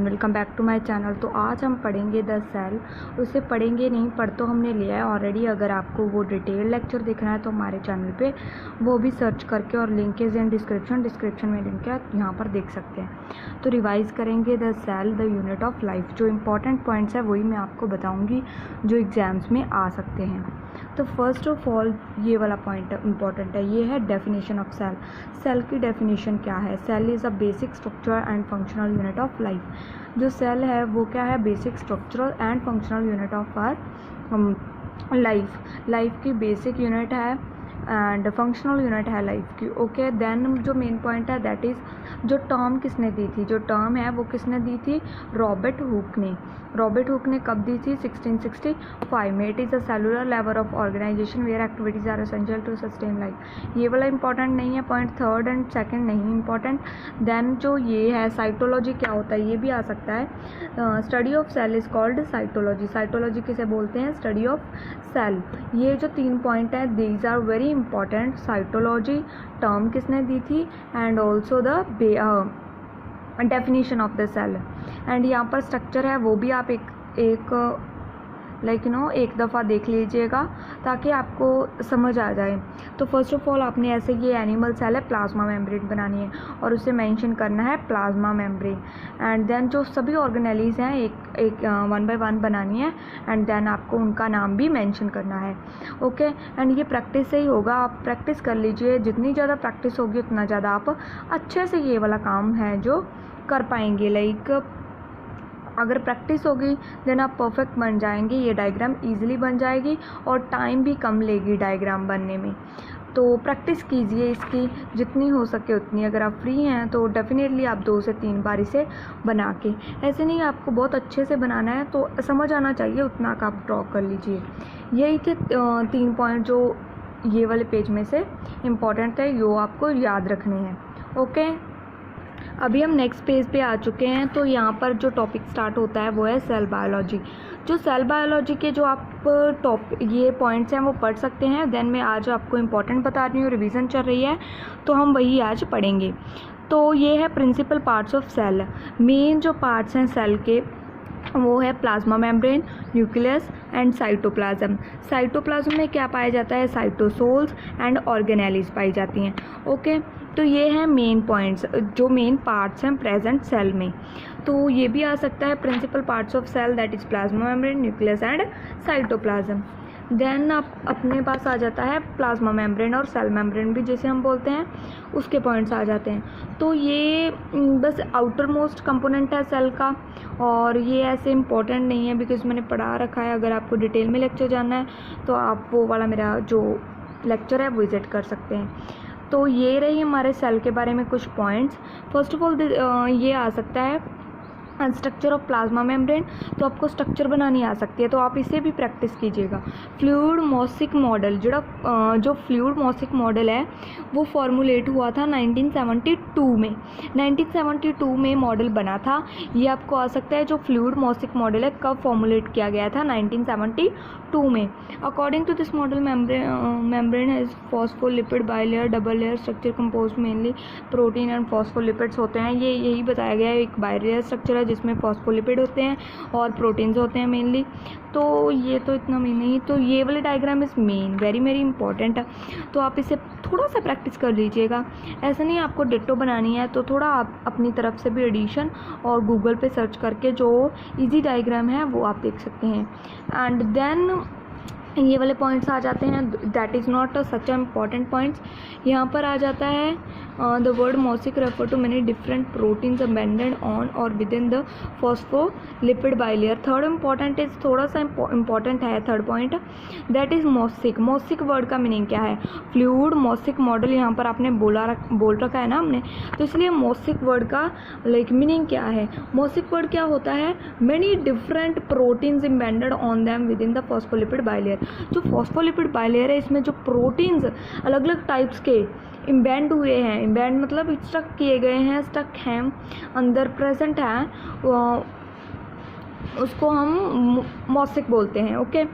Welcome back to my channel. तो आज हम पढ़ेंगे द सेल। उसे पढ़ेंगे नहीं, पढ़ तो हमने लिया है ऑलरेडी। अगर आपको वो डिटेल लेक्चर देखना है तो हमारे चैनल पे वो भी सर्च करके, और लिंक इज इन डिस्क्रिप्शन में लिंक है, यहाँ पर देख सकते हैं। तो रिवाइज़ करेंगे the cell the unit of life. जो इंपॉर्टेंट पॉइंट्स है वही मैं आपको बताऊँगी जो एग्ज़ाम्स में आ सकते हैं। तो फर्स्ट ऑफ ऑल ये वाला पॉइंट इंपॉर्टेंट है, ये है डेफिनेशन ऑफ सेल। सेल की डेफिनेशन क्या है? Cell is a basic structure and functional unit of life. जो सेल है वो क्या है? Basic structural and functional unit of our life की बेसिक यूनिट है एंड फंक्शनल यूनिट है लाइफ की। ओके, देन जो मेन पॉइंट है दैट इज़ जो टर्म किसने दी थी? जो टर्म है वो किसने दी थी? रॉबर्ट हुक ने। रॉबर्ट हुक ने कब दी थी? 1665 में। It is a cellular level of organization where activities are essential to sustain life. ये वाला इंपॉर्टेंट नहीं है, पॉइंट थर्ड एंड सेकंड नहीं इंपॉर्टेंट। देन जो ये है साइटोलॉजी क्या होता है ये भी आ सकता है। Study of cell is called cytology. Cytology किसे बोलते हैं? Study of cell. ये जो 3 पॉइंट है these are very important. Cytology, term किसने दी थी, and also the definition of the cell. And यहाँ पर स्ट्रक्चर है वो भी आप एक एक दफ़ा देख लीजिएगा ताकि आपको समझ आ जाए। तो फर्स्ट ऑफ ऑल आपने ऐसे ये एनिमल सेल है, प्लाज्मा मेम्ब्रेन बनानी है और उसे मेंशन करना है प्लाज्मा मेम्ब्रेन। एंड देन जो सभी ऑर्गेनेलीज हैं एक 1 बाय 1 बनानी है एंड देन आपको उनका नाम भी मेंशन करना है। ओके, एंड ये प्रैक्टिस से ही होगा, आप प्रैक्टिस कर लीजिए। जितनी ज़्यादा प्रैक्टिस होगी उतना ज़्यादा आप अच्छे से ये वाला काम है जो कर पाएंगे। अगर प्रैक्टिस होगी देन आप परफेक्ट बन जाएंगे। ये डायग्राम इजीली बन जाएगी और टाइम भी कम लेगी डायग्राम बनने में। तो प्रैक्टिस कीजिए इसकी जितनी हो सके उतनी। अगर आप फ्री हैं तो डेफिनेटली आप 2 से 3 बार इसे बना के, ऐसे नहीं आपको बहुत अच्छे से बनाना है, तो समझ आना चाहिए उतना का आप ड्रॉ कर लीजिए। यही थे 3 पॉइंट जो ये वाले पेज में से इम्पॉर्टेंट है, यो आपको याद रखने हैं। ओके, अभी हम नेक्स्ट पेज पे आ चुके हैं। तो यहाँ पर जो टॉपिक स्टार्ट होता है वो है सेल बायोलॉजी। जो सेल बायोलॉजी के जो आप ये पॉइंट्स हैं वो पढ़ सकते हैं। देन मैं आज आपको इम्पॉर्टेंट बता रही हूँ, रिवीजन चल रही है तो हम वही आज पढ़ेंगे। तो ये है principal parts of cell. Main जो पार्ट्स हैं सेल के वो है plasma membrane, nucleus and cytoplasm. Cytoplasm में क्या पाया जाता है? साइटोसोल्स एंड ऑर्गेनेलीज पाई जाती हैं। ओके, तो ये है मेन पॉइंट्स जो मेन पार्ट्स हैं प्रेजेंट सेल में। तो ये भी आ सकता है principal parts of cell that is plasma membrane, nucleus and cytoplasm. Then आप अपने पास आ जाता है प्लाज्मा मेम्ब्रेन और सेल मेम्ब्रेन भी जैसे हम बोलते हैं, उसके पॉइंट्स आ जाते हैं। तो ये बस आउटर मोस्ट कंपोनेंट है सेल का, और ये ऐसे इम्पोर्टेंट नहीं है बिकॉज मैंने पढ़ा रखा है। अगर आपको डिटेल में लेक्चर जानना है तो आप वो वाला मेरा जो लेक्चर है विजिट कर सकते हैं। तो ये रही हमारे सेल के बारे में कुछ पॉइंट्स। फर्स्ट ऑफ ऑल ये आ सकता है स्ट्रक्चर ऑफ प्लाज्मा मेम्ब्रेन। तो आपको स्ट्रक्चर बनानी आ सकती है तो आप इसे भी प्रैक्टिस कीजिएगा। फ्लूइड मॉसिक मॉडल, जो फ्लूइड मॉसिक मॉडल है वो फॉर्मुलेट हुआ था 1972 में। 1972 में मॉडल बना था। ये आपको आ सकता है जो फ्लूइड मॉसिक मॉडल है कब फॉर्मुलेट किया गया था? 1972 में। According to this model membrane has phospholipid bilayer double layer structure composed mainly protein and phospholipids होते हैं। ये यही बताया गया है, एक बाइलेयर स्ट्रक्चर है जिसमें फॉस्फोलिपिड होते हैं और प्रोटीन्स होते हैं मेनली। तो ये तो इतना मेन नहीं। तो ये वाले diagram is main very very important है, तो आप इसे थोड़ा सा प्रैक्टिस कर लीजिएगा। ऐसा नहीं आपको डिट्टो बनानी है तो थोड़ा आप अपनी तरफ से भी एडिशन और गूगल पे सर्च करके जो इजी डायग्राम है वो आप देख सकते हैं। एंड देन ये वाले पॉइंट्स आ जाते हैं that is not such important points. यहाँ पर आ जाता है the word mosaic refer to many different proteins अबेंडेड ऑन और within the phospholipid bilayer. Third important is थोड़ा सा इम्पॉर्टेंट है third point, that is mosaic. Mosaic word का मीनिंग क्या है? फ्लूइड मॉसिक मॉडल यहाँ पर आपने बोल रखा है ना हमने, तो इसलिए मॉसिक वर्ड का मीनिंग क्या है? मॉसिक वर्ड क्या होता है? Many different proteins इम्बेंडेड on them with in the phospholipid bilayer. जो फॉस्फोलिपिड बाइलेयर है इसमें जो प्रोटीन्स अलग अलग टाइप्स के इम्बेंड हुए हैं, इम्बेंड मतलब स्टक किए गए हैं, स्टक हैं, अंदर प्रेजेंट हैं उसको हम मॉसिक बोलते हैं। ओके,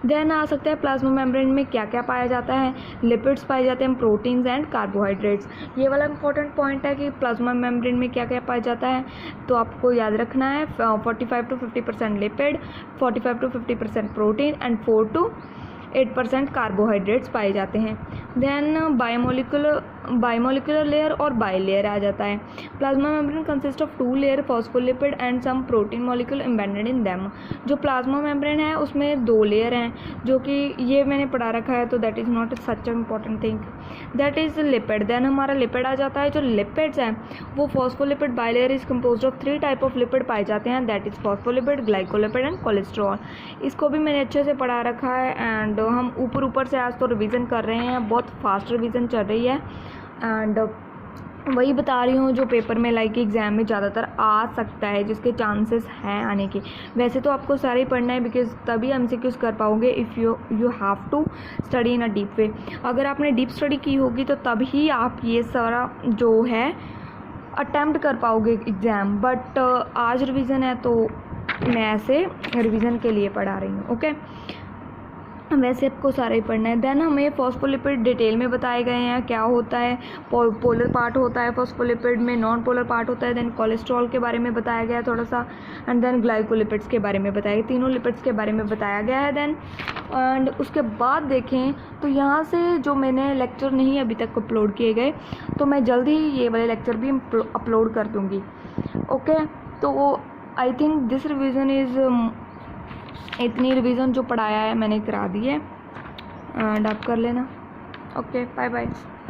देन आ सकता है प्लाज्मा मेम्ब्रेन में क्या क्या पाया जाता है। लिपिड्स पाए जाते हैं, प्रोटीन्स एंड कार्बोहाइड्रेट्स। ये वाला इंपॉर्टेंट पॉइंट है कि प्लाज्मा मेम्ब्रेन में क्या क्या पाया जाता है, तो आपको याद रखना है 45 to 50% lipid, 45 to 50% protein and 4 to 8% carbohydrates पाए जाते हैं। देन बायोमोलिकुलर लेयर और बाई लेयर आ जाता है। Plasma membrane consist of 2 layer, phospholipid and some protein molecule embedded in them. जो प्लाज्मा मेम्ब्रेन है उसमें 2 लेयर हैं, जो कि ये मैंने पढ़ा रखा है, तो that is not such important thing, that is lipid. Then हमारा लिपिड आ जाता है। जो लिपिड्स हैं वो phospholipid bilayer is compose of 3 type of lipid पाए जाते हैं, that is phospholipid, glycolipid and cholesterol. इसको भी मैंने अच्छे से पढ़ा रखा है एंड हम ऊपर से आज तो रिवीजन कर रहे हैं, बहुत फास्ट रिवीजन चल रही है एंड वही बता रही हूँ जो पेपर में लाइक एग्ज़ाम में ज़्यादातर आ सकता है, जिसके चांसेस हैं आने के। वैसे तो आपको सारे ही पढ़ना है बिकॉज तभी MCQs कर पाओगे if you have to study in a deep way. अगर आपने डीप स्टडी की होगी तो तभी आप ये सारा जो है अटैम्प्ट कर पाओगे एग्ज़ाम। बट आज रिवीजन है तो मैं ऐसे रिवीजन के लिए पढ़ा रही हूँ। ओके, वैसे आपको सारा ही पढ़ना है। देन हमें फॉस्फोलिपिड डिटेल में बताए गए हैं क्या होता है। पोलर पार्ट होता है फॉस्फोलिपिड में, नॉन पोलर पार्ट होता है। देन कोलेस्ट्रॉल के बारे में बताया गया है थोड़ा सा, एंड देन ग्लाइकोलिपिड्स के बारे में बताया गया, तीनों लिपिड्स के बारे में बताया गया है। देन एंड उसके बाद देखें तो यहाँ से जो मैंने लेक्चर नहीं अभी तक अपलोड किए गए, तो मैं जल्दी ही ये वाले लेक्चर भी अपलोड कर दूँगी। ओके, तो I think this revision is इतनी रिवीजन जो पढ़ाया है मैंने करा दी है एंड आप कर लेना। Okay, bye bye.